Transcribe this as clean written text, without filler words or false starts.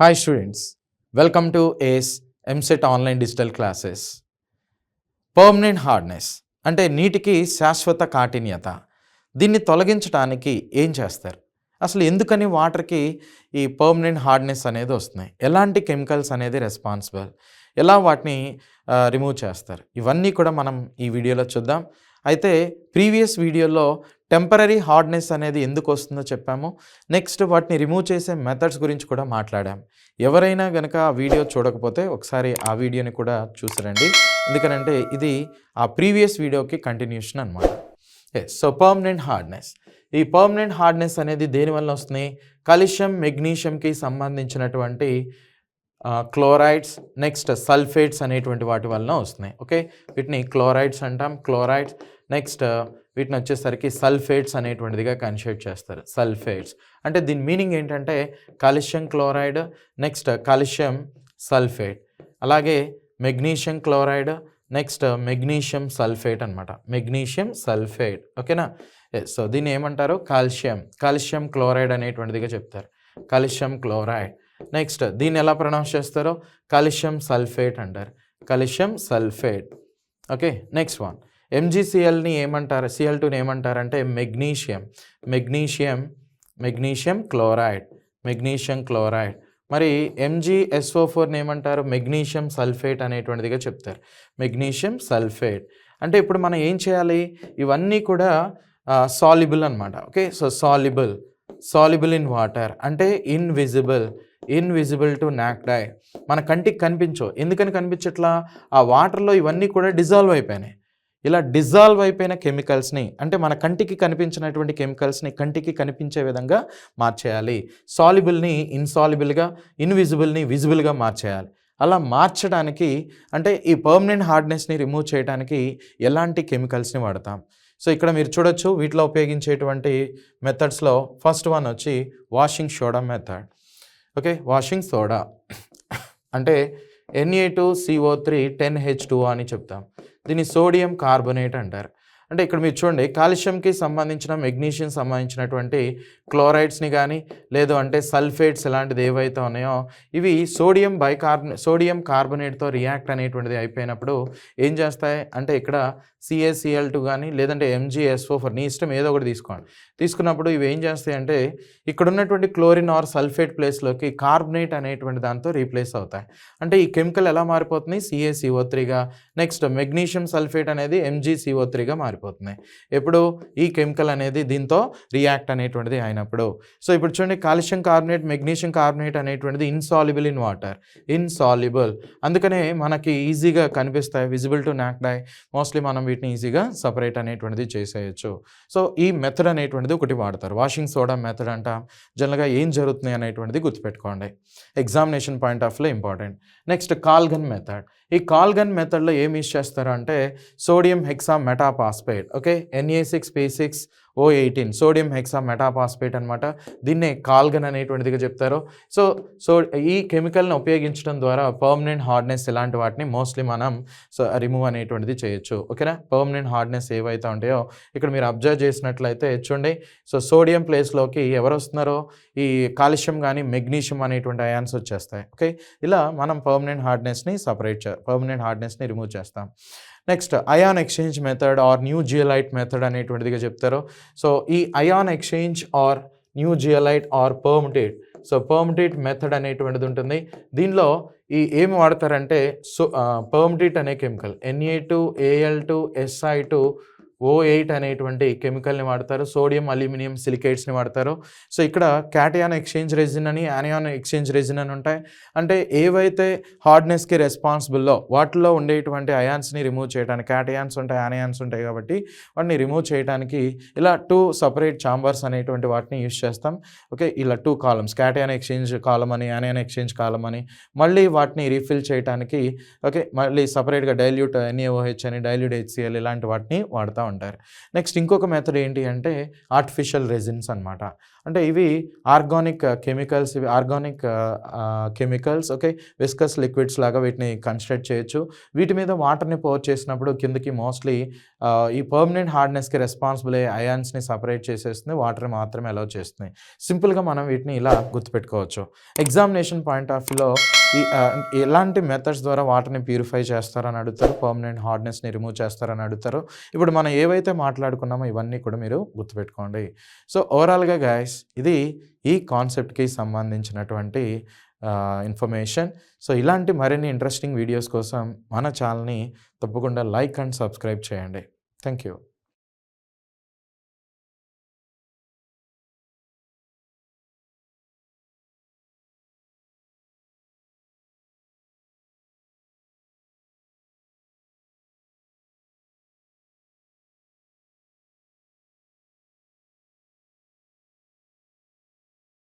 Hi students, welcome to ACE MSET online digital classes. Permanent hardness అంటే నీటికి శాశ్వత కాఠిన్యత. దీన్ని తొలగించడానికి ఏం చేస్తారు? అసలు ఎందుకని వాటర్కి ఈ పర్మనెంట్ హార్డ్నెస్ అనేది వస్తున్నాయి? ఎలాంటి కెమికల్స్ అనేది రెస్పాన్సిబుల్? ఎలా వాటిని రిమూవ్ చేస్తారు? ఇవన్నీ కూడా మనం ఈ వీడియోలో చూద్దాం. అయితే ప్రీవియస్ వీడియోలో టెంపరరీ హార్డ్నెస్ అనేది ఎందుకు వస్తుందో చెప్పాము. నెక్స్ట్ వాటిని రిమూవ్ చేసే మెథడ్స్ గురించి కూడా మాట్లాడాం. ఎవరైనా కనుక ఆ వీడియో చూడకపోతే ఒకసారి ఆ వీడియోని కూడా చూసిరండి, ఎందుకనంటే ఇది ఆ ప్రీవియస్ వీడియోకి కంటిన్యూషన్ అనమాట. సో పర్మనెంట్ హార్డ్నెస్, ఈ పర్మనెంట్ హార్డ్నెస్ అనేది దేనివల్ల వస్తుంది? కాల్షియం మెగ్నీషియంకి సంబంధించినటువంటి క్లోరైడ్స్, నెక్స్ట్ సల్ఫేట్స్ అనేటువంటి వాటి వలన వస్తున్నాయి. ఓకే, వీటిని క్లోరైడ్స్ అంటాం. క్లోరైడ్స్ నెక్స్ట్ వీటిని వచ్చేసరికి సల్ఫేట్స్ అనేటువంటిదిగా కన్సిడర్ చేస్తారు. సల్ఫేట్స్ అంటే దీని మీనింగ్ ఏంటంటే calcium chloride, next calcium sulphate, అలాగే magnesium chloride, next magnesium sulphate అనమాట. మెగ్నీషియం సల్ఫేట్, ఓకేనా? సో దీన్ని ఏమంటారు? కాల్షియం క్లోరైడ్ అనేటువంటిదిగా చెప్తారు. Calcium chloride. నెక్స్ట్ దీన్ని ఎలా ప్రొనౌన్స్ చేస్తారో కాల్షియం సల్ఫేట్ అంటారు. Calcium sulphate. Okay, next one MgClని ఏమంటారు? Cl2ని ఏమంటారంటే మెగ్నీషియం క్లోరైడ్. మరి MgSO4ని ఏమంటారు? మెగ్నీషియం సల్ఫేట్ అనేటువంటిదిగా చెప్తారు. Magnesium sulphate. అంటే ఇప్పుడు మనం ఏం చేయాలి? ఇవన్నీ కూడా సాల్యుబుల్ అనమాట. Okay, so soluble in water అంటే ఇన్విజిబుల్ టు నాక్డ్ ఐ. మన కంటికి కనిపించవు. ఎందుకని కనిపించట్లా? ఆ వాటర్లో ఇవన్నీ కూడా డిజాల్వ్ అయిపోయినాయి. ఇలా డిజాల్వ్ అయిపోయిన కెమికల్స్ని, అంటే మన కంటికి కనిపించినటువంటి కెమికల్స్ని కంటికి కనిపించే విధంగా మార్చేయాలి. సాల్యుబుల్ని ఇన్సాల్యుబుల్గా, ఇన్విజిబుల్ని విజిబుల్గా మార్చేయాలి. అలా మార్చడానికి అంటే ఈ పర్మనెంట్ హార్డ్నెస్ని రిమూవ్ చేయడానికి ఎలాంటి కెమికల్స్ని వాడతాం? సో ఇక్కడ మీరు చూడొచ్చు, వీటిలో ఉపయోగించేటువంటి మెథడ్స్లో ఫస్ట్ వన్ వచ్చి washing soda method. Okay, washing soda అంటే Na2CO3 10H2O అని చెప్తాం. దీన్ని సోడియం కార్బోనేట్ అంటారు. అంటే ఇక్కడ మీరు చూడండి, కాల్షియంకి సంబంధించిన, మెగ్నీషియం సంబంధించినటువంటి క్లోరైడ్స్ని కానీ లేదు అంటే సల్ఫేట్స్ ఇలాంటిది ఏవైతే ఉన్నాయో ఇవి సోడియం కార్బోనేట్తో రియాక్ట్ అనేటువంటిది అయిపోయినప్పుడు ఏం చేస్తాయి అంటే ఇక్కడ CaCl2 కానీ లేదంటే MgSO4, నీ ఇష్టం ఏదో ఒకటి తీసుకోండి. తీసుకున్నప్పుడు ఇవి ఏం చేస్తాయి అంటే ఇక్కడ ఉన్నటువంటి క్లోరిన్ ఆర్ సల్ఫేట్ ప్లేస్లోకి కార్బోనేట్ అనేటువంటి దాంతో రీప్లేస్ అవుతాయి. అంటే ఈ కెమికల్ ఎలా మారిపోతుంది? CaCO3గా, నెక్స్ట్ మెగ్నీషియం సల్ఫేట్ అనేది MgCO3గా మారిపోతుంది. ఎప్పుడు? ఈ కెమికల్ అనేది దీంతో రియాక్ట్ అనేటువంటిది అయినప్పుడు. సో ఇప్పుడు చూడండి, కాల్షియం కార్బోనేట్, మెగ్నీషియం కార్బోనేట్ అనేటువంటిది ఇన్సాల్యుబుల్ ఇన్ వాటర్, ఇన్సాల్యుబుల్. అందుకనే మనకి ఈజీగా కనిపిస్తాయి, visible to knocked I. Mostly మనం వీటిని ఈజీగా సపరేట్ అనేటువంటిది చేసేయచ్చు. సో ఈ మెథడ్ అనేటువంటిది ఒకటి వాడతారు, వాషింగ్ సోడా మెథడ్ అంట. జనరల్గా ఏం జరుగుతుంది అనేటువంటిది గుర్తుపెట్టుకోండి, ఎగ్జామినేషన్ పాయింట్ ఆఫ్ వ్యూలో ఇంపార్టెంట్. Next Calgon method. ఈ కాల్గన్ మెథడ్లో ఏమి యూస్ చేస్తారు అంటే sodium hexametaphosphate. Okay, Na6P6O18 sodium hexametaphosphate అనమాట. దీన్నే కాల్గన్ అనేటువంటిదిగా చెప్తారు. సో ఈ కెమికల్ని ఉపయోగించడం ద్వారా పర్మనెంట్ హార్డ్నెస్ ఇలాంటి వాటిని మోస్ట్లీ మనం రిమూవ్ అనేటువంటిది చేయొచ్చు. ఓకేనా? పర్మనెంట్ హార్డ్నెస్ ఏవైతే ఉంటాయో ఇక్కడ మీరు అబ్జర్వ్ చేసినట్లయితే చూడండి, సో సోడియం ప్లేస్లోకి ఎవరు వస్తున్నారో ఈ కాల్షియం కానీ మెగ్నీషియం అనేటువంటి అయాన్స్ వచ్చేస్తాయి. ఓకే, ఇలా మనం పర్మనెంట్ హార్డ్నెస్ని రిమూవ్ చేస్తాం. Next ion exchange method or new zeolite method అనేటువంటిదిగా చెప్తారు. సో ఈ ion exchange or new zeolite or permutit, so permutit method అనేటువంటిది ఉంటుంది. దీనిలో ఏమి వాడతారంటే పర్మిటేట్ అనే కెమికల్ Na2Al2Si2O8 అనేటువంటి కెమికల్ని వాడతారు. సోడియం అల్యూమినియం సిలికేట్స్ని వాడతారు. సో ఇక్కడ క్యాటయాన్ ఎక్స్చేంజ్ రెజిన్ అని, యానియాన్ ఎక్స్చేంజ్ రెజిన్ అని ఉంటాయి. అంటే ఏవైతే హార్డ్నెస్కి రెస్పాన్సిబుల్లో వాటిలో ఉండేటువంటి అయాన్స్ని రిమూవ్ చేయడానికి, క్యాటయాన్స్ ఉంటాయి, యానియాన్స్ ఉంటాయి కాబట్టి వాటిని రిమూవ్ చేయడానికి ఇలా 2 సపరేట్ ఛాంబర్స్ అనేటువంటి వాటిని యూస్ చేస్తాం. ఓకే, ఇలా 2 కాలమ్స్, క్యాటయాన్ ఎక్స్చేంజ్ కాలమ్ అని, యానియాన్ ఎక్స్చేంజ్ కాలమ్ అని, మళ్ళీ వాటిని రీఫిల్ చేయడానికి ఓకే మళ్ళీ సపరేట్గా డైల్యూట్ NaOH అని, డైల్యూట్ HCl ఇలాంటి వాటిని వాడుతూ ఉంటాం. అంటారు. నెక్స్ట్ ఇంకొక మెథడ్ ఏంటి అంటే ఆర్టిఫిషియల్ రెజిన్స్ అనమాట. అంటే ఇవి ఆర్గానిక్ కెమికల్స్, ఇవి organic chemicals okay. Viscous liquids లాగా వీటిని కన్స్ట్రక్ట్ చేయొచ్చు. వీటి మీద వాటర్‌ని పోర్ చేసినప్పుడు కిందకి మోస్ట్‌లీ ఈ పర్మనెంట్ హార్డ్‌నెస్‌కి రెస్పాన్సిబుల్ అయ్యే అయాన్స్‌ని సెపరేట్ చేసేస్తుంది. వాటర్ మాత్రమే అలౌ చేస్తుంది. సింపుల్‌గా మనం వీటిని ఇలా గుర్తుపెట్టుకోవచ్చు. ఎగ్జామినేషన్ పాయింట్ ఆఫ్ వ్యూలో ఎలాంటి మెథడ్స్ ద్వారా వాటర్‌ని ప్యూరిఫై చేస్తారని అడుగుతారు. పర్మనెంట్ హార్డ్‌నెస్‌ని రిమూవ్ చేస్తారని అడుగుతారు. ఇప్పుడు మనం ఏవైతే మాట్లాడుకున్నామో ఇవన్నీ కూడా మీరు గుర్తుపెట్టుకోండి. సో, ఓవరాల్‌గా గైస్ ఇది ఈ కాన్సెప్ట్‌కి సంబంధించినటువంటి ఇన్ఫర్మేషన్. సో, ఇలాంటి మరిన్ని ఇంట్రెస్టింగ్ వీడియోస్ కోసం మన ఛానల్‌ని తప్పకుండా లైక్ అండ్ సబ్స్క్రైబ్ చేయండి. Thank you.